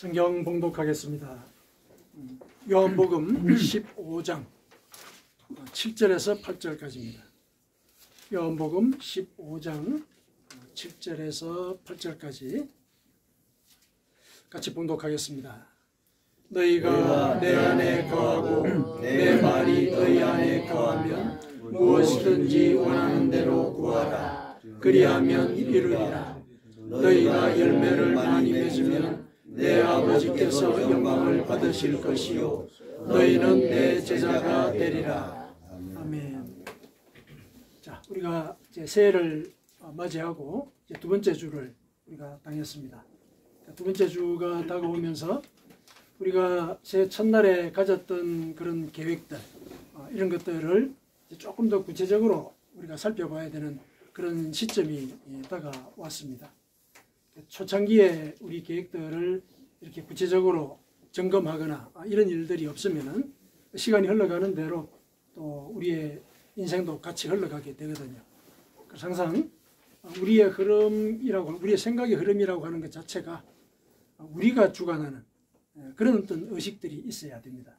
성경 봉독하겠습니다. 요한복음 15장 7절에서 8절까지입니다. 요한복음 15장 7절에서 8절까지 같이 봉독하겠습니다. 너희가 내 안에 거하고 내 말이 너희 안에 거하면 무엇이든지 원하는 대로 구하라. 그리하면 이루리라. 너희가 열매를 많이 맺으면 내 아버지께서 영광을 받으실 것이요 너희는 내 제자가 되리라. 아멘. 자, 우리가 이제 새해를 맞이하고 이제 두 번째 주를 우리가 당했습니다. 두 번째 주가 다가오면서 우리가 새해 첫날에 가졌던 그런 계획들 이런 것들을 조금 더 구체적으로 우리가 살펴봐야 되는 그런 시점이 다가왔습니다. 초창기에 우리 계획들을 이렇게 구체적으로 점검하거나 이런 일들이 없으면은 시간이 흘러가는 대로 또 우리의 인생도 같이 흘러가게 되거든요. 그래서 항상 우리의 흐름이라고, 우리의 생각의 흐름이라고 하는 것 자체가 우리가 주관하는 그런 어떤 의식들이 있어야 됩니다.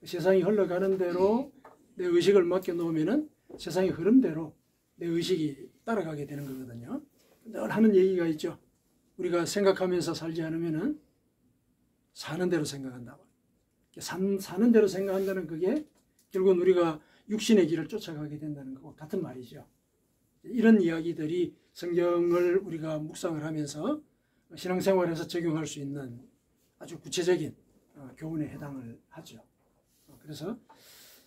세상이 흘러가는 대로 내 의식을 맡겨놓으면은 세상의 흐름대로 내 의식이 따라가게 되는 거거든요. 늘 하는 얘기가 있죠. 우리가 생각하면서 살지 않으면은 사는 대로 생각한다고. 사는 대로 생각한다는 그게 결국은 우리가 육신의 길을 쫓아가게 된다는 것과 같은 말이죠. 이런 이야기들이 성경을 우리가 묵상을 하면서 신앙생활에서 적용할 수 있는 아주 구체적인 교훈에 해당을 하죠. 그래서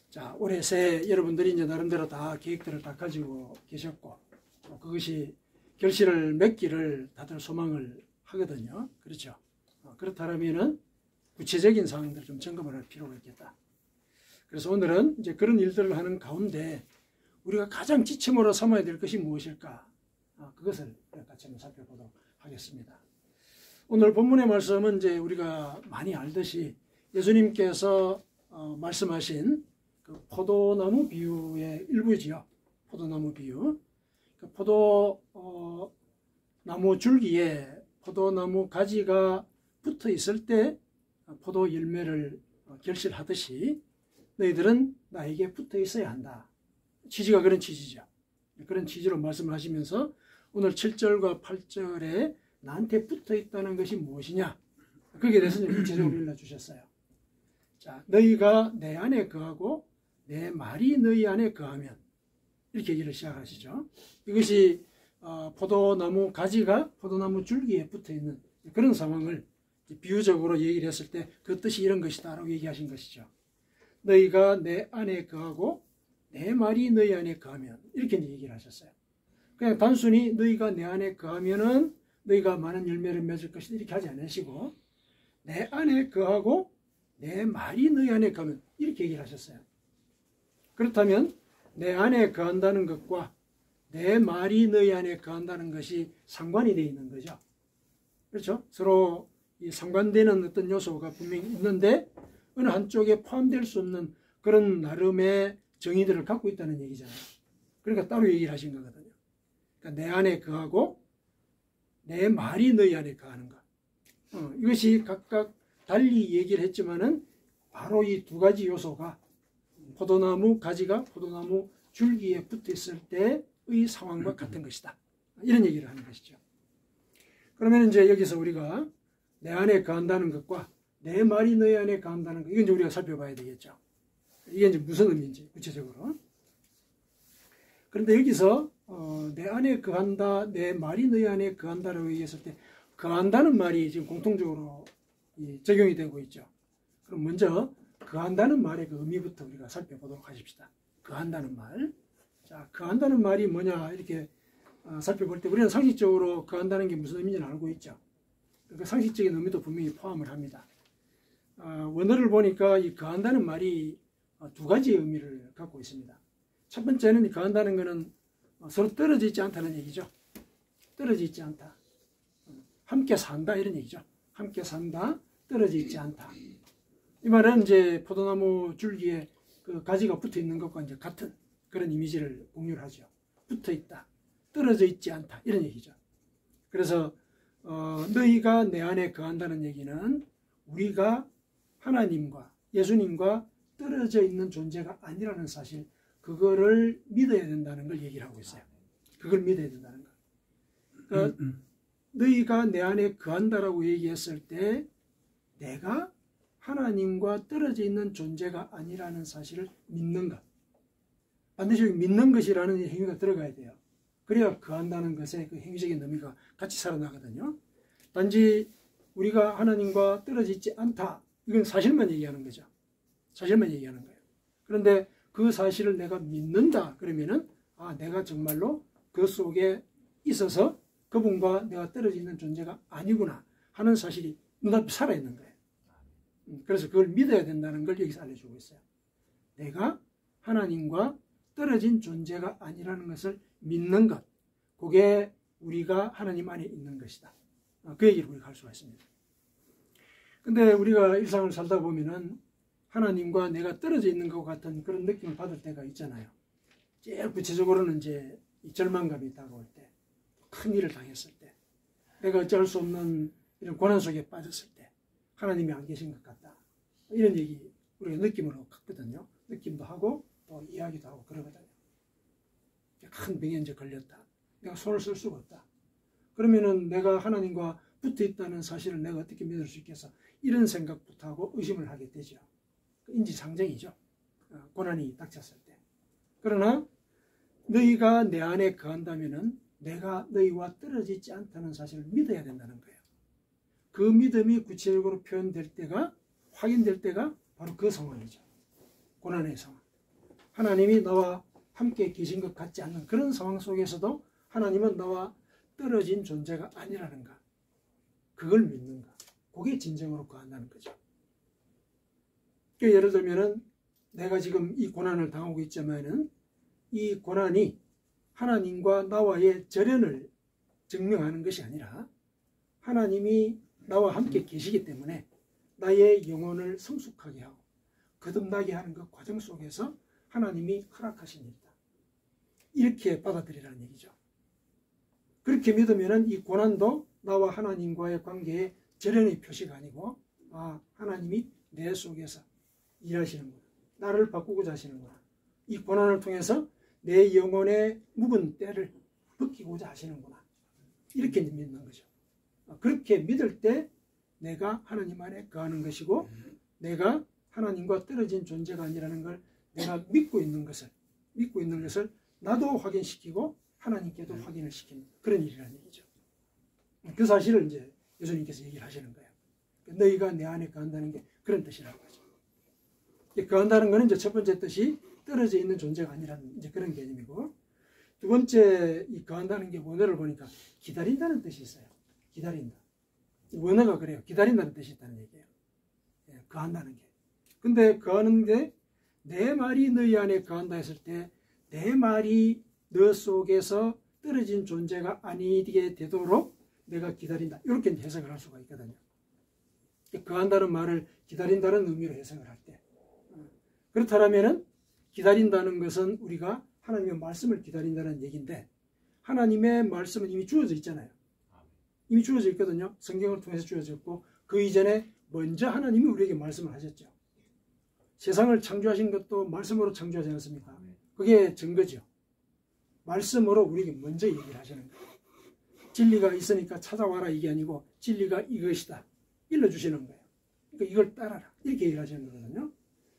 자, 올해 새해 여러분들이 이제 나름대로 다 계획들을 다 가지고 계셨고 그것이 결실을 맺기를 다들 소망을 하거든요. 그렇죠. 그렇다면은 구체적인 상황들을 좀 점검을 할 필요가 있겠다. 그래서 오늘은 이제 그런 일들을 하는 가운데 우리가 가장 지침으로 삼아야 될 것이 무엇일까? 그것을 같이 한번 살펴보도록 하겠습니다. 오늘 본문의 말씀은 이제 우리가 많이 알듯이 예수님께서 말씀하신 그 포도나무 비유의 일부지요. 포도나무 비유. 그 포도나무 줄기에 포도나무 가지가 붙어 있을 때 포도 열매를 결실하듯이 너희들은 나에게 붙어 있어야 한다. 취지가 그런 취지죠. 그런 취지로 말씀을 하시면서 오늘 7절과 8절에 나한테 붙어 있다는 것이 무엇이냐? 거기에 대해서 구체적으로 일러주셨어요. 자, 너희가 내 안에 거하고 내 말이 너희 안에 거하면 이렇게 얘기를 시작하시죠. 이것이 포도나무 가지가 포도나무 줄기에 붙어 있는 그런 상황을 비유적으로 얘기를 했을 때 그 뜻이 이런 것이다 라고 얘기하신 것이죠. 너희가 내 안에 거하고 내 말이 너희 안에 거하면 이렇게 얘기를 하셨어요. 그냥 단순히 너희가 내 안에 거하면은 너희가 많은 열매를 맺을 것이다 이렇게 하지 않으시고 내 안에 거하고 내 말이 너희 안에 거하면 이렇게 얘기를 하셨어요. 그렇다면 내 안에 거한다는 것과 내 말이 너희 안에 거한다는 것이 상관이 되어 있는 거죠. 그렇죠? 서로 이 상관되는 어떤 요소가 분명히 있는데 어느 한쪽에 포함될 수 없는 그런 나름의 정의들을 갖고 있다는 얘기잖아요. 그러니까 따로 얘기를 하신 거거든요. 그러니까 내 안에 거하고 내 말이 너희 안에 거하는 것. 이것이 각각 달리 얘기를 했지만은 바로 이 두 가지 요소가 포도나무 가지가 포도나무 줄기에 붙어 있을 때의 상황과 같은 것이다. 이런 얘기를 하는 것이죠. 그러면 이제 여기서 우리가 내 안에 거한다는 것과 내 말이 너희 안에 거한다는 것, 이건 이제 우리가 살펴봐야 되겠죠. 이게 이제 무슨 의미인지 구체적으로. 그런데 여기서 내 안에 거한다, 내 말이 너희 안에 거한다라고 얘기했을 때 거한다는 말이 지금 공통적으로 적용이 되고 있죠. 그럼 먼저 거한다는 말의 그 의미부터 우리가 살펴보도록 하십시다. 거한다는 말. 자, 거한다는 말이 뭐냐 이렇게 살펴볼 때 우리는 상식적으로 거한다는 게 무슨 의미인지는 알고 있죠. 그 상식적인 의미도 분명히 포함을 합니다. 원어를 보니까 이 거한다는 말이 두 가지의 의미를 갖고 있습니다. 첫 번째는 거한다는 것은 서로 떨어져 있지 않다는 얘기죠. 떨어져 있지 않다. 함께 산다 이런 얘기죠. 함께 산다, 떨어져 있지 않다. 이 말은 이제 포도나무 줄기에 그 가지가 붙어 있는 것과 이제 같은 그런 이미지를 공유를 하죠. 붙어 있다, 떨어져 있지 않다 이런 얘기죠. 그래서 너희가 내 안에 거한다는 얘기는 우리가 하나님과 예수님과 떨어져 있는 존재가 아니라는 사실, 그거를 믿어야 된다는 걸 얘기를 하고 있어요. 그걸 믿어야 된다는 거. 그러니까 너희가 내 안에 거한다라고 얘기했을 때 내가 하나님과 떨어져 있는 존재가 아니라는 사실을 믿는 것. 반드시 믿는 것이라는 행위가 들어가야 돼요. 그래야 거한다는 것의 그 행위적인 의미가 같이 살아나거든요. 단지 우리가 하나님과 떨어져 있지 않다. 이건 사실만 얘기하는 거죠. 사실만 얘기하는 거예요. 그런데 그 사실을 내가 믿는다. 그러면은 내가 정말로 그 속에 있어서 그분과 내가 떨어져 있는 존재가 아니구나 하는 사실이 눈앞에 살아있는 거예요. 그래서 그걸 믿어야 된다는 걸 여기서 알려주고 있어요. 내가 하나님과 떨어진 존재가 아니라는 것을 믿는 것, 그게 우리가 하나님 안에 있는 것이다. 그 얘기를 우리가 할 수가 있습니다. 근데 우리가 일상을 살다 보면은 하나님과 내가 떨어져 있는 것 같은 그런 느낌을 받을 때가 있잖아요. 제일 구체적으로는 이제 이 절망감이 다가올 때, 큰 일을 당했을 때, 내가 어쩔 수 없는 이런 고난 속에 빠졌을 때 하나님이 안 계신 것 같다. 이런 얘기 우리가 느낌으로 갖거든요. 느낌도 하고 또 이야기도 하고 그러거든요. 큰 병에 이제 걸렸다. 내가 손을 쓸 수가 없다. 그러면은 내가 하나님과 붙어 있다는 사실을 내가 어떻게 믿을 수 있겠어? 이런 생각부터 하고 의심을 하게 되죠. 인지상정이죠. 고난이 닥쳤을 때. 그러나 너희가 내 안에 거한다면은 내가 너희와 떨어져 있지 않다는 사실을 믿어야 된다는 거예요. 그 믿음이 구체적으로 표현될 때가, 확인될 때가 바로 그 상황이죠. 고난의 상황. 하나님이 나와 함께 계신 것 같지 않는 그런 상황 속에서도 하나님은 나와 떨어진 존재가 아니라는가. 그걸 믿는가. 그게 진정으로 거한다는 거죠. 그러니까 예를 들면은 내가 지금 이 고난을 당하고 있지만은 이 고난이 하나님과 나와의 절연을 증명하는 것이 아니라 하나님이 나와 함께 계시기 때문에 나의 영혼을 성숙하게 하고 거듭나게 하는 그 과정 속에서 하나님이 허락하신 일이다. 이렇게 받아들이라는 얘기죠. 그렇게 믿으면 이 고난도 나와 하나님과의 관계의 절연의 표시가 아니고 하나님이 내 속에서 일하시는구나. 나를 바꾸고자 하시는구나. 이 고난을 통해서 내 영혼의 묵은 때를 벗기고자 하시는구나. 이렇게 믿는 거죠. 그렇게 믿을 때 내가 하나님 안에 거하는 것이고 내가 하나님과 떨어진 존재가 아니라는 걸 내가 믿고 있는 것을 나도 확인시키고 하나님께도 확인을 시키는 그런 일이라는 얘기죠. 그 사실을 이제 예수님께서 얘기를 하시는 거예요. 너희가 내 안에 거한다는 게 그런 뜻이라고 하죠. 거한다는 것은 이제 첫 번째 뜻이 떨어져 있는 존재가 아니라는 이제 그런 개념이고, 두 번째 이 거한다는 게 원어를 보니까 기다린다는 뜻이 있어요. 기다린다. 원어가 그래요. 기다린다는 뜻이 있다는 얘기예요. 거한다는 게. 근데 거하는 게 내 말이 너희 안에 거한다 했을 때 내 말이 너 속에서 떨어진 존재가 아니게 되도록 내가 기다린다. 이렇게 해석을 할 수가 있거든요. 거한다는 말을 기다린다는 의미로 해석을 할 때. 그렇다면 기다린다는 것은 우리가 하나님의 말씀을 기다린다는 얘기인데 하나님의 말씀은 이미 주어져 있잖아요. 이미 주어져 있거든요. 성경을 통해서 주어졌고 그 이전에 먼저 하나님이 우리에게 말씀을 하셨죠. 세상을 창조하신 것도 말씀으로 창조하지 않았습니까? 그게 증거죠. 말씀으로 우리에게 먼저 얘기를 하시는 거예요. 진리가 있으니까 찾아와라 이게 아니고 진리가 이것이다. 일러주시는 거예요. 그러니까 이걸 따라라. 이렇게 얘기를 하시는 거거든요.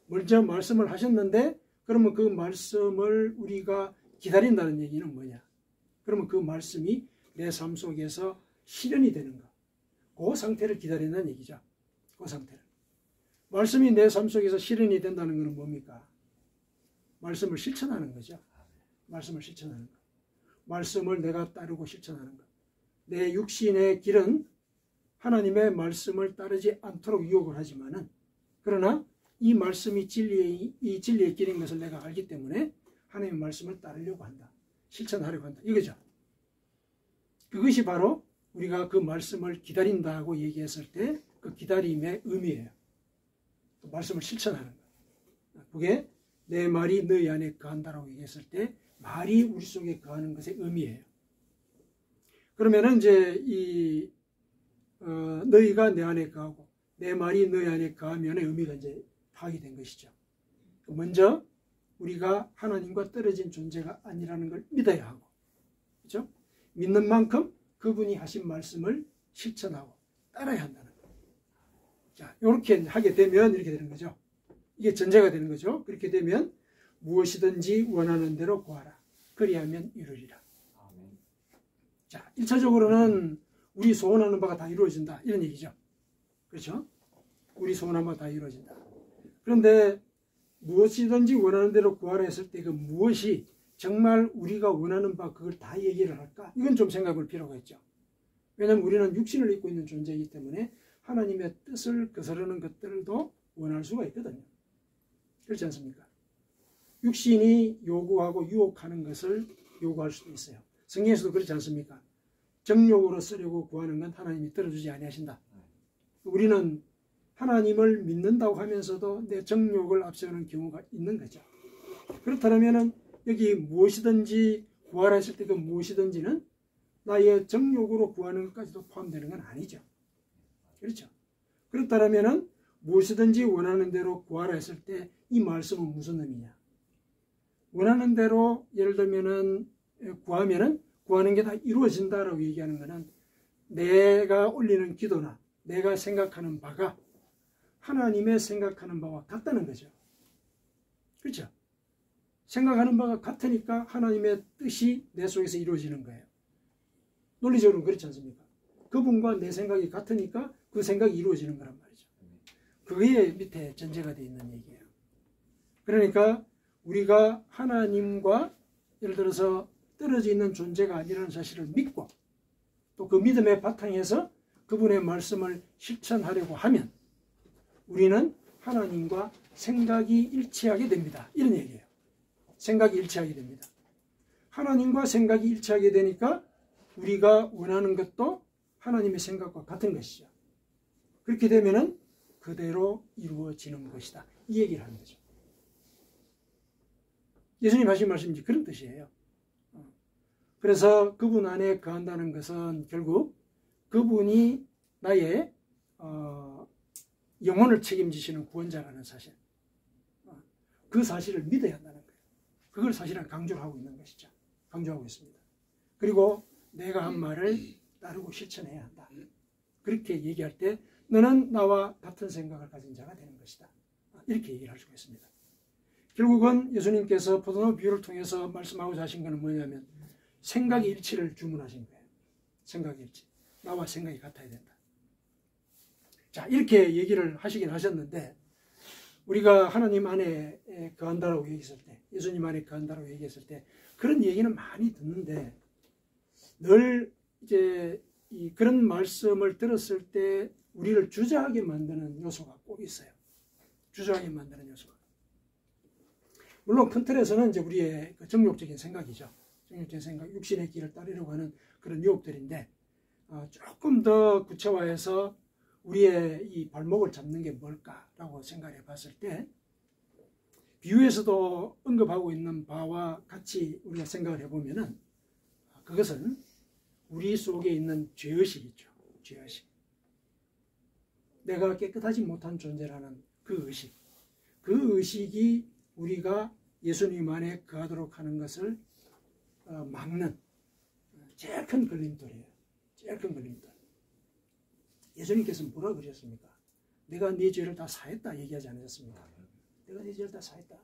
먼저 말씀을 하셨는데 그러면 그 말씀을 우리가 기다린다는 얘기는 뭐냐? 그러면 그 말씀이 내 삶 속에서 실현이 되는 거. 그 상태를 기다린다는 얘기죠. 그 상태를. 말씀이 내 삶 속에서 실현이 된다는 것은 뭡니까? 말씀을 실천하는 거죠. 말씀을 실천하는 거. 말씀을 내가 따르고 실천하는 것. 내 육신의 길은 하나님의 말씀을 따르지 않도록 유혹을 하지만은 그러나 이 말씀이 이 진리의 길인 것을 내가 알기 때문에 하나님의 말씀을 따르려고 한다. 실천하려고 한다. 이거죠. 그것이 바로 우리가 그 말씀을 기다린다고 얘기했을 때 그 기다림의 의미예요. 그 말씀을 실천하는 것. 그게 내 말이 너희 안에 거한다라고 얘기했을 때 말이 우리 속에 거하는 것의 의미예요. 그러면은 이제 이 너희가 내 안에 거하고 내 말이 너희 안에 거하면의 의미가 이제 파악이 된 것이죠. 먼저 우리가 하나님과 떨어진 존재가 아니라는 걸 믿어야 하고, 그렇죠? 믿는 만큼 그분이 하신 말씀을 실천하고 따라야 한다는 거예요. 자, 이렇게 하게 되면 이렇게 되는 거죠. 이게 전제가 되는 거죠. 그렇게 되면 무엇이든지 원하는 대로 구하라. 그리하면 이루리라. 자, 1차적으로는 우리 소원하는 바가 다 이루어진다. 이런 얘기죠. 그렇죠? 우리 소원하는 바가 다 이루어진다. 그런데 무엇이든지 원하는 대로 구하라 했을 때 그 무엇이 정말 우리가 원하는 바 그걸 다 얘기를 할까? 이건 좀 생각해 볼 필요가 있죠. 왜냐하면 우리는 육신을 입고 있는 존재이기 때문에 하나님의 뜻을 거스르는 것들도 원할 수가 있거든요. 그렇지 않습니까? 육신이 요구하고 유혹하는 것을 요구할 수도 있어요. 성경에서도 그렇지 않습니까? 정욕으로 쓰려고 구하는 건 하나님이 들어주지 아니하신다. 우리는 하나님을 믿는다고 하면서도 내 정욕을 앞세우는 경우가 있는 거죠. 그렇다면 여기 무엇이든지 구하라 했을 때 그 무엇이든지는 나의 정욕으로 구하는 것까지도 포함되는 건 아니죠. 그렇죠? 그렇다면 무엇이든지 원하는 대로 구하라 했을 때 이 말씀은 무슨 의미냐? 원하는 대로 예를 들면은 구하면은 구하는 게 다 이루어진다라고 얘기하는 것은 내가 올리는 기도나 내가 생각하는 바가 하나님의 생각하는 바와 같다는 거죠. 그렇죠? 생각하는 바가 같으니까 하나님의 뜻이 내 속에서 이루어지는 거예요. 논리적으로는 그렇지 않습니까? 그분과 내 생각이 같으니까 그 생각이 이루어지는 거란 말이죠. 그게 밑에 전제가 되어 있는 얘기예요. 그러니까 우리가 하나님과 예를 들어서 떨어져 있는 존재가 아니라는 사실을 믿고 또 그 믿음의 바탕에서 그분의 말씀을 실천하려고 하면 우리는 하나님과 생각이 일치하게 됩니다. 이런 얘기예요. 생각이 일치하게 됩니다. 하나님과 생각이 일치하게 되니까 우리가 원하는 것도 하나님의 생각과 같은 것이죠. 그렇게 되면은 그대로 이루어지는 것이다. 이 얘기를 하는 거죠. 예수님 하신 말씀이 그런 뜻이에요. 그래서 그분 안에 거한다는 것은 결국 그분이 나의 영혼을 책임지시는 구원자라는 사실, 그 사실을 믿어야 한다는 거예요. 그걸 사실은 강조하고 있는 것이죠. 강조하고 있습니다. 그리고 내가 한 말을 따르고 실천해야 한다. 그렇게 얘기할 때 너는 나와 같은 생각을 가진 자가 되는 것이다. 이렇게 얘기를 할 수가 있습니다. 결국은 예수님께서 포도나무 비유를 통해서 말씀하고자 하신 것은 뭐냐면 생각의 일치를 주문하신 거예요. 생각의 일치. 나와 생각이 같아야 된다. 자, 이렇게 얘기를 하시긴 하셨는데 우리가 하나님 안에 거한다라고 얘기했을 때, 예수님 안에 거한다라고 얘기했을 때 그런 얘기는 많이 듣는데 늘 이제 그런 말씀을 들었을 때 우리를 주저하게 만드는 요소가 꼭 있어요. 주저하게 만드는 요소가. 물론 큰 틀에서는 이제 우리의 정욕적인 생각이죠. 정욕적인 생각, 육신의 길을 따르려고 하는 그런 유혹들인데 조금 더 구체화해서 우리의 이 발목을 잡는 게 뭘까라고 생각해 봤을 때 비유에서도 언급하고 있는 바와 같이 우리가 생각을 해보면은 그것은 우리 속에 있는 죄의식이죠. 죄의식. 내가 깨끗하지 못한 존재라는 그 의식. 그 의식이 우리가 예수님 안에 거하도록 하는 것을 막는 제일 큰 걸림돌이에요. 제일 큰 걸림돌. 예수님께서는 뭐라 그러셨습니까? 내가 네 죄를 다 사했다 얘기하지 않으셨습니까? 내가 네 죄를 다 사했다.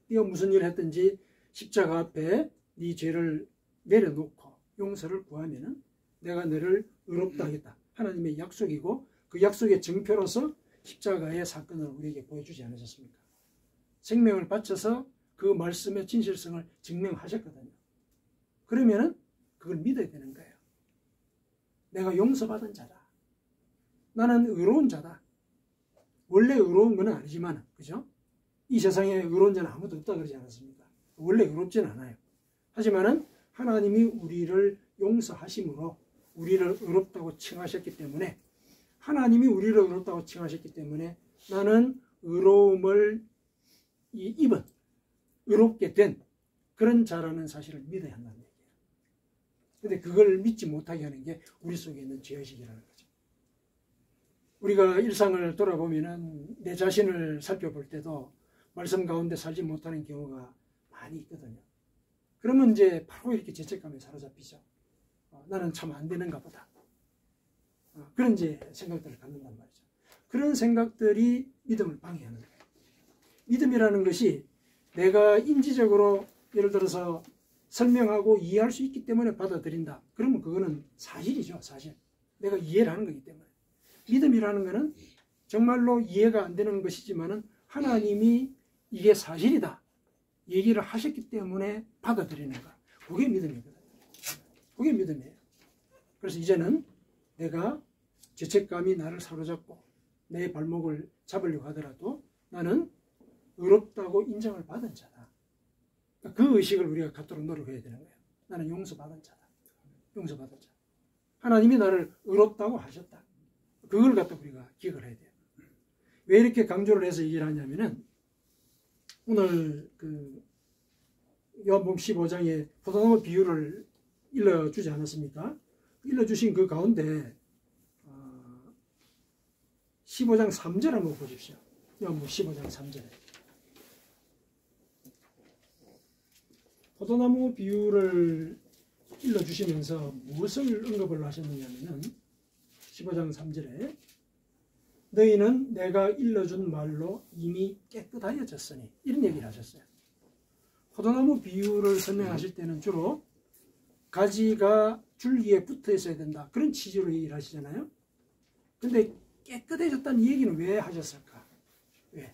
네가 무슨 일을 했든지 십자가 앞에 네 죄를 내려놓고 용서를 구하면은 내가 너를 의롭다 하겠다. 하나님의 약속이고 그 약속의 증표로서 십자가의 사건을 우리에게 보여주지 않으셨습니까? 생명을 바쳐서 그 말씀의 진실성을 증명하셨거든요. 그러면은 그걸 믿어야 되는 거예요. 내가 용서받은 자다. 나는 의로운 자다. 원래 의로운 건 아니지만, 그죠? 이 세상에 의로운 자는 아무도 없다 그러지 않았습니까? 원래 의롭진 않아요. 하지만은 하나님이 우리를 용서하심으로 우리를 의롭다고 칭하셨기 때문에 하나님이 우리를 의롭다고 칭하셨기 때문에 나는 의로움을 입은 의롭게 된 그런 자라는 사실을 믿어야 한다는 얘기예요. 그런데 그걸 믿지 못하게 하는 게 우리 속에 있는 죄의식이라는 거죠. 우리가 일상을 돌아보면은 내 자신을 살펴볼 때도 말씀 가운데 살지 못하는 경우가 많이 있거든요. 그러면 이제 바로 이렇게 죄책감에 사로잡히죠. 나는 참 안 되는가 보다. 그런 이제 생각들을 갖는단 말이죠. 그런 생각들이 믿음을 방해하는 거예요. 믿음이라는 것이 내가 인지적으로 예를 들어서 설명하고 이해할 수 있기 때문에 받아들인다. 그러면 그거는 사실이죠, 사실. 내가 이해를 하는 거기 때문에. 믿음이라는 것은 정말로 이해가 안 되는 것이지만은 하나님이 이게 사실이다. 얘기를 하셨기 때문에 받아들이는 것. 그게 믿음이거든요. 그게 믿음이에요. 그래서 이제는 내가 죄책감이 나를 사로잡고 내 발목을 잡으려고 하더라도 나는 의롭다고 인정을 받은 자다. 그 의식을 우리가 갖도록 노력해야 되는 거예요. 나는 용서받은 자다. 용서받은 자. 하나님이 나를 의롭다고 하셨다. 그걸 갖다 우리가 기억을 해야 돼요. 왜 이렇게 강조를 해서 얘기를 하냐면은 오늘 그 요한복음 15장에 포도나무 비유를 일러주지 않았습니까? 일러주신 그 가운데 15장 3절 한번 보십시오. 요한복음 15장 3절에 포도나무 비유를 일러주시면서 무엇을 언급을 하셨느냐면은 15장 3절에 너희는 내가 일러준 말로 이미 깨끗하여졌으니 이런 얘기를 하셨어요. 포도나무 비유를 설명하실 때는 주로 가지가 줄기에 붙어 있어야 된다. 그런 취지로 얘기를 하시잖아요. 근데 깨끗해졌다는 얘기는 왜 하셨을까? 왜?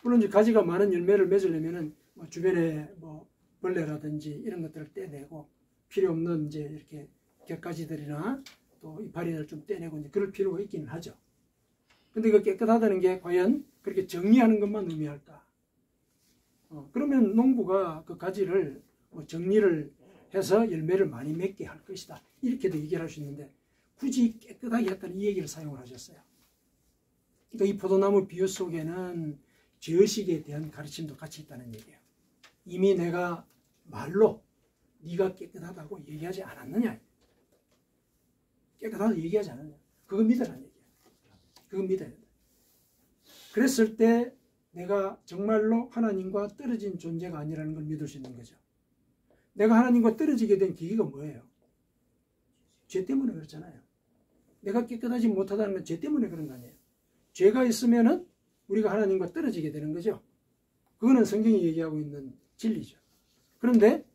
물론 이제 가지가 많은 열매를 맺으려면은 뭐 주변에 뭐 벌레라든지 이런 것들을 떼내고 필요 없는 이제 이렇게 곁가지들이나 또 이파리를 좀 떼내고 이제 그럴 필요가 있기는 하죠. 근데 그 깨끗하다는 게 과연 그렇게 정리하는 것만 의미할까? 그러면 농부가 그 가지를 뭐 정리를 해서 열매를 많이 맺게 할 것이다. 이렇게도 얘기를 할 수 있는데 굳이 깨끗하게 했다는 이 얘기를 사용을 하셨어요. 그러니까 이 포도나무 비유 속에는 죄의식에 대한 가르침도 같이 있다는 얘기예요. 이미 내가 말로 네가 깨끗하다고 얘기하지 않았느냐. 깨끗하다고 얘기하지 않았느냐. 그거 믿으라는 얘기예요. 그거 믿어야 된다. 그랬을 때 내가 정말로 하나님과 떨어진 존재가 아니라는 걸 믿을 수 있는 거죠. 내가 하나님과 떨어지게 된 계기가 뭐예요? 죄 때문에 그렇잖아요. 내가 깨끗하지 못하다는 건 죄 때문에 그런 거 아니에요. 죄가 있으면은 우리가 하나님과 떨어지게 되는 거죠. 그거는 성경이 얘기하고 있는 진리죠. 그런데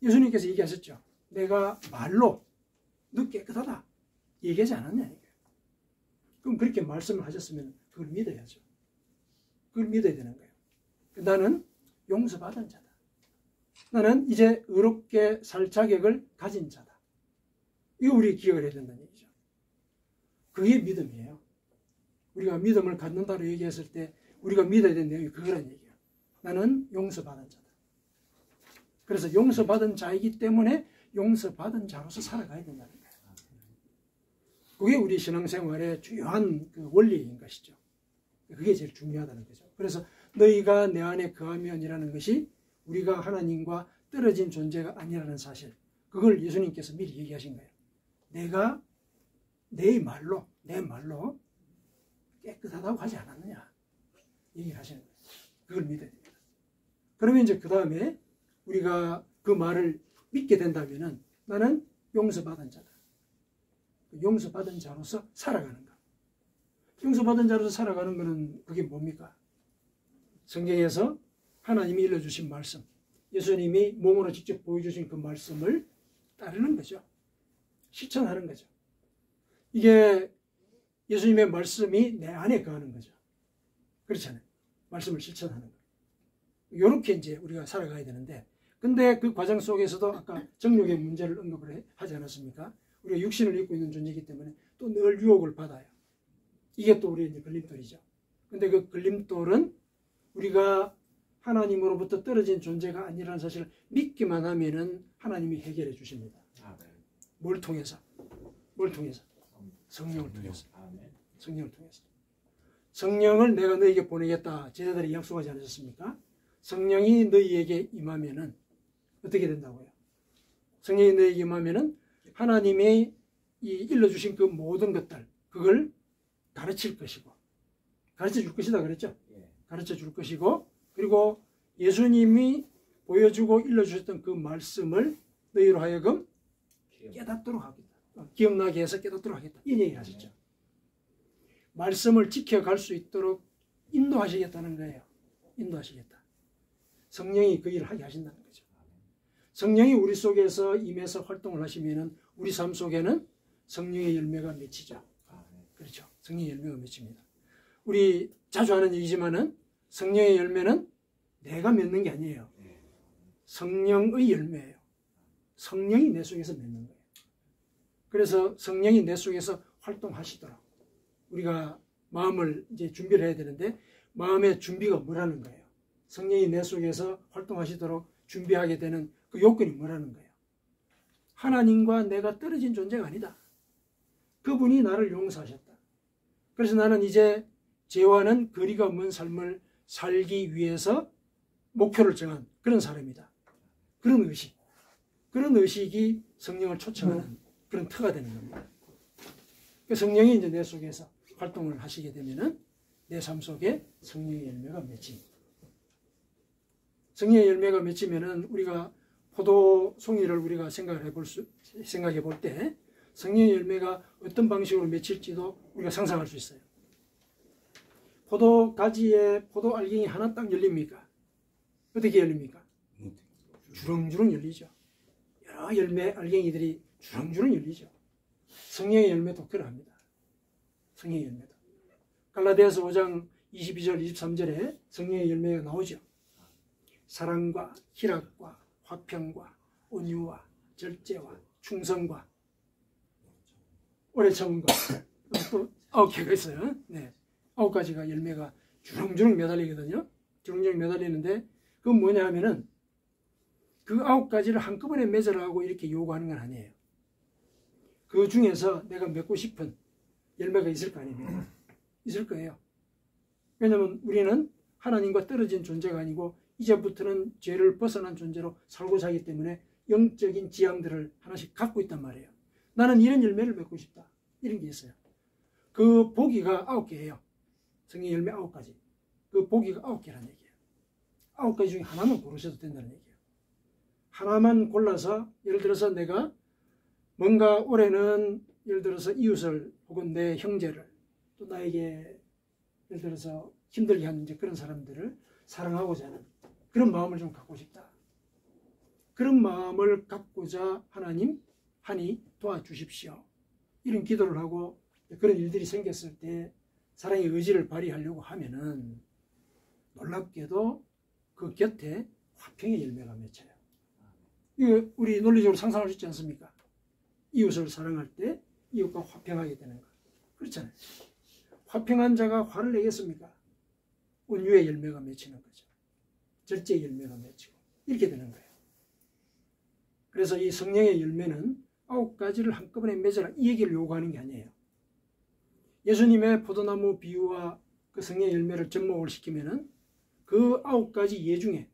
예수님께서 얘기하셨죠. 내가 말로 너 깨끗하다 얘기하지 않았냐. 그럼 그렇게 말씀을 하셨으면 그걸 믿어야죠. 그걸 믿어야 되는 거예요. 나는 용서받은 자다. 나는 이제 의롭게 살 자격을 가진 자다. 이거 우리 기억을 해야 된다는 얘기죠. 그게 믿음이에요. 우리가 믿음을 갖는다고 얘기했을 때 우리가 믿어야 되는 내용이 그거란 얘기예요. 나는 용서받은 자다. 그래서 용서받은 자이기 때문에 용서받은 자로서 살아가야 된다는 거예요. 그게 우리 신앙생활의 주요한 그 원리인 것이죠. 그게 제일 중요하다는 거죠. 그래서 너희가 내 안에 거하면이라는 것이 우리가 하나님과 떨어진 존재가 아니라는 사실, 그걸 예수님께서 미리 얘기하신 거예요. 내가 내 말로 깨끗하다고 하지 않았느냐 얘기를 하시는 거예요. 그걸 믿어야 됩니다. 그러면 이제 그 다음에 우리가 그 말을 믿게 된다면은 나는 용서받은 자다. 용서받은 자로서 살아가는 것. 용서받은 자로서 살아가는 것은 그게 뭡니까? 성경에서 하나님이 일러주신 말씀, 예수님이 몸으로 직접 보여주신 그 말씀을 따르는 거죠. 실천하는 거죠. 이게 예수님의 말씀이 내 안에 거하는 거죠. 그렇잖아요. 말씀을 실천하는 거. 이렇게 이제 우리가 살아가야 되는데, 근데 그 과정 속에서도 아까 정욕의 문제를 언급을 하지 않았습니까? 우리가 육신을 입고 있는 존재이기 때문에 또 늘 유혹을 받아요. 이게 또 우리의 이제 걸림돌이죠. 근데 그 걸림돌은 우리가 하나님으로부터 떨어진 존재가 아니라는 사실을 믿기만 하면은 하나님이 해결해 주십니다. 뭘 통해서? 뭘 통해서? 성령을 통해서. 성령을 통해서. 성령을 내가 너에게 보내겠다. 제자들이 약속하지 않으셨습니까? 성령이 너희에게 임하면은 어떻게 된다고요? 성령이 너희에게 임하면은 하나님의 이 일러주신 그 모든 것들, 그걸 가르칠 것이고, 가르쳐 줄 것이다 그랬죠? 예. 가르쳐 줄 것이고, 그리고 예수님이 보여주고 일러주셨던 그 말씀을 너희로 하여금 깨닫도록 하겠다. 기억나게 해서 깨닫도록 하겠다. 이 얘기를 하셨죠. 말씀을 지켜갈 수 있도록 인도하시겠다는 거예요. 인도하시겠다. 성령이 그 일을 하게 하신다는 거죠. 성령이 우리 속에서 임해서 활동을 하시면은 우리 삶 속에는 성령의 열매가 맺히죠. 그렇죠. 성령의 열매가 맺힙니다. 우리 자주 하는 얘기지만은 성령의 열매는 내가 맺는 게 아니에요. 성령의 열매예요. 성령이 내 속에서 맺는 거예요. 그래서 성령이 내 속에서 활동하시도록 우리가 마음을 이제 준비를 해야 되는데 마음의 준비가 뭐라는 거예요? 성령이 내 속에서 활동하시도록 준비하게 되는 그 요건이 뭐라는 거예요? 하나님과 내가 떨어진 존재가 아니다. 그분이 나를 용서하셨다. 그래서 나는 이제 죄와는 거리가 먼 삶을 살기 위해서 목표를 정한 그런 사람이다. 그런 의식. 그런 의식이 성령을 초청하는 그런 터가 되는 겁니다. 그 성령이 이제 내 속에서 활동을 하시게 되면은 내 삶 속에 성령의 열매가 맺힙니다. 성령의 열매가 맺히면은 우리가 포도송이를 우리가 생각해 볼 때 성령의 열매가 어떤 방식으로 맺힐지도 우리가 상상할 수 있어요. 포도 가지에 포도 알갱이 하나 딱 열립니까? 어떻게 열립니까? 주렁주렁 열리죠. 여러 열매 알갱이들이 주렁주렁 열리죠. 성령의 열매도 그러합니다. 성령의 열매도. 갈라디아서 5장 22절 23절에 성령의 열매가 나오죠. 사랑과 희락과 화평과 온유와 절제와 충성과 오래 참은 것. 또 9개가 있어요. 네. 9가지가 열매가 주렁주렁 매달리거든요. 주렁주렁 매달리는데 그건 뭐냐 하면은 그 9가지를 한꺼번에 맺으라고 이렇게 요구하는 건 아니에요. 그 중에서 내가 맺고 싶은 열매가 있을 거 아닙니까? 있을 거예요. 왜냐하면 우리는 하나님과 떨어진 존재가 아니고 이제부터는 죄를 벗어난 존재로 살고자 하기 때문에 영적인 지향들을 하나씩 갖고 있단 말이에요. 나는 이런 열매를 맺고 싶다. 이런 게 있어요. 그 보기가 9개예요. 성령 열매 9가지. 그 보기가 9개라는 얘기예요. 9가지 중에 하나만 고르셔도 된다는 얘기예요. 하나만 골라서 예를 들어서 내가 뭔가 올해는 예를 들어서 이웃을 혹은 내 형제를 또 나에게 예를 들어서 힘들게 하는 이제 그런 사람들을 사랑하고자 하는 그런 마음을 좀 갖고 싶다. 그런 마음을 갖고자 하니 도와주십시오. 이런 기도를 하고 그런 일들이 생겼을 때 사랑의 의지를 발휘하려고 하면은 놀랍게도 그 곁에 화평의 열매가 맺혀요. 이거 우리 논리적으로 상상할 수 있지 않습니까? 이웃을 사랑할 때 이웃과 화평하게 되는 거. 그렇잖아요. 화평한 자가 화를 내겠습니까? 온유의 열매가 맺히는 거죠. 절제의 열매가 맺히고 이렇게 되는 거예요. 그래서 이 성령의 열매는 9가지를 한꺼번에 맺어라 이 얘기를 요구하는 게 아니에요. 예수님의 포도나무 비유와 그 성령의 열매를 접목을 시키면은 그 9가지 예 중에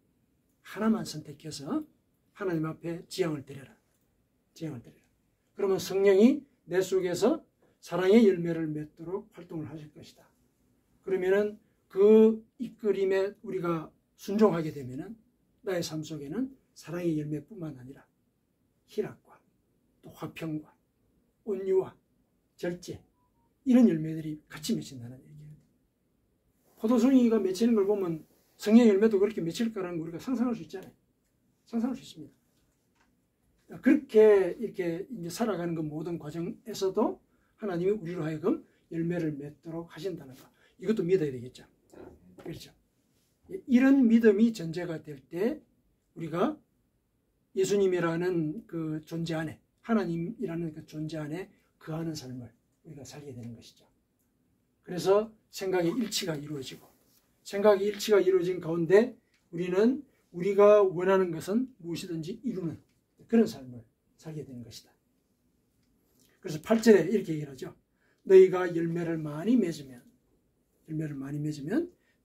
하나만 선택해서 하나님 앞에 지향을 드려라. 지향을 드려라. 그러면 성령이 내 속에서 사랑의 열매를 맺도록 활동을 하실 것이다. 그러면은 그 이끌림에 우리가 순종하게 되면은 나의 삶 속에는 사랑의 열매뿐만 아니라 희락과 또 화평과 온유와 절제 이런 열매들이 같이 맺힌다는 얘기예요. 포도송이가 맺히는 걸 보면 성령의 열매도 그렇게 맺힐 거라는 걸 우리가 상상할 수 있잖아요. 상상할 수 있습니다. 그렇게 이렇게 이제 살아가는 그 모든 과정에서도 하나님이 우리로 하여금 열매를 맺도록 하신다는 거. 이것도 믿어야 되겠죠. 그렇죠. 이런 믿음이 전제가 될 때 우리가 예수님이라는 그 존재 안에 하나님이라는 그 존재 안에 거하는 삶을 우리가 살게 되는 것이죠. 그래서 생각의 일치가 이루어지고 생각의 일치가 이루어진 가운데 우리는 우리가 원하는 것은 무엇이든지 이루는 그런 삶을 살게 되는 것이다. 그래서 8절에 이렇게 얘기를 하죠. 너희가 열매를 많이 맺으면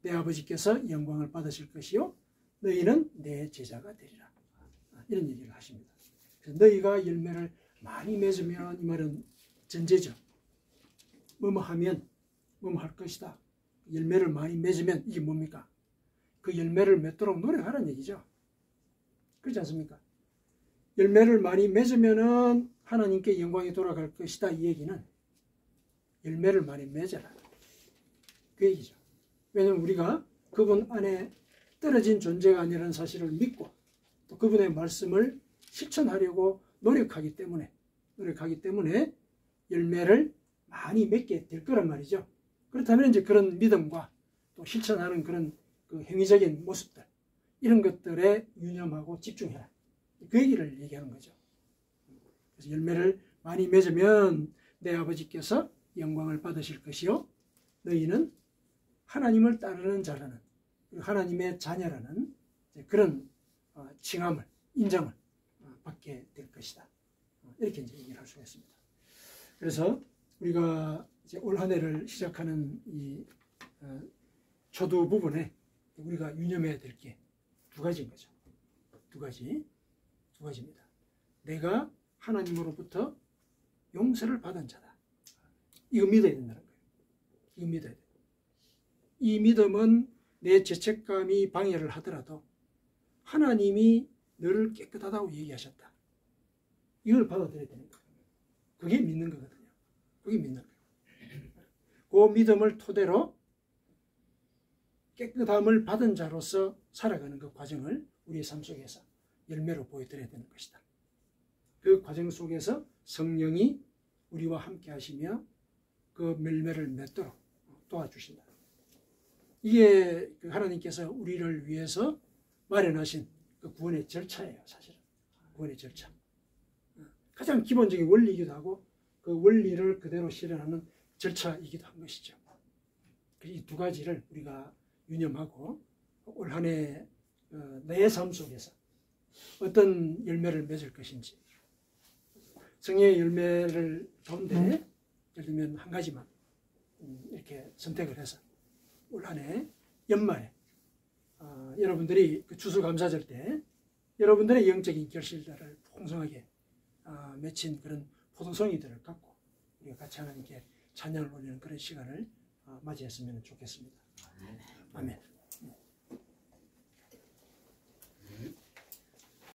내 아버지께서 영광을 받으실 것이요 너희는 내 제자가 되리라. 이런 얘기를 하십니다. 그래서 너희가 열매를 많이 맺으면 이 말은 전제죠. 뭐뭐 하면 할 것이다. 열매를 많이 맺으면 이게 뭡니까? 그 열매를 맺도록 노력하라는 얘기죠. 그렇지 않습니까? 열매를 많이 맺으면은 하나님께 영광이 돌아갈 것이다. 이 얘기는 열매를 많이 맺어라. 그 얘기죠. 왜냐하면 우리가 그분 안에 떨어진 존재가 아니라는 사실을 믿고 또 그분의 말씀을 실천하려고 노력하기 때문에 열매를 많이 맺게 될 거란 말이죠. 그렇다면 이제 그런 믿음과 또 실천하는 그런 그 행위적인 모습들 이런 것들에 유념하고 집중해라. 그 얘기를 얘기하는 거죠. 그래서 열매를 많이 맺으면 내 아버지께서 영광을 받으실 것이요 너희는 하나님을 따르는 자라는 하나님의 자녀라는 그런 칭함을 인정을 받게 될 것이다. 이렇게 이제 얘기를 할 수가 있습니다. 그래서 우리가 이제 올 한 해를 시작하는 이 초두 부분에 우리가 유념해야 될 게 두 가지인 거죠. 두 가지입니다. 내가 하나님으로부터 용서를 받은 자다. 이거 믿어야 된다는 거예요. 이거 믿어야 돼요. 이 믿음은 내 죄책감이 방해를 하더라도 하나님이 너를 깨끗하다고 얘기하셨다. 이걸 받아들여야 되는 거예요. 그게 믿는 거거든요. 그게 믿는 거예요. 그 믿음을 토대로 깨끗함을 받은 자로서 살아가는 그 과정을 우리의 삶 속에서 열매로 보여드려야 되는 것이다. 그 과정 속에서 성령이 우리와 함께 하시며 그 열매를 맺도록 도와주신다. 이게 하나님께서 우리를 위해서 마련하신 그 구원의 절차예요. 사실은 구원의 절차. 가장 기본적인 원리이기도 하고 그 원리를 그대로 실현하는 절차이기도 한 것이죠. 이 두 가지를 우리가 유념하고 올 한 해 내 삶 속에서 어떤 열매를 맺을 것인지 성령의 열매를 가운데 예를 들면 한 가지만 이렇게 선택을 해서 올 한 해 연말에 여러분들이 그 추수감사절 때 여러분들의 영적인 결실들을 풍성하게 맺힌 그런 포도송이들을 갖고 우리가 같이 하나님께 찬양을 올리는 그런 시간을 맞이했으면 좋겠습니다. 아멘.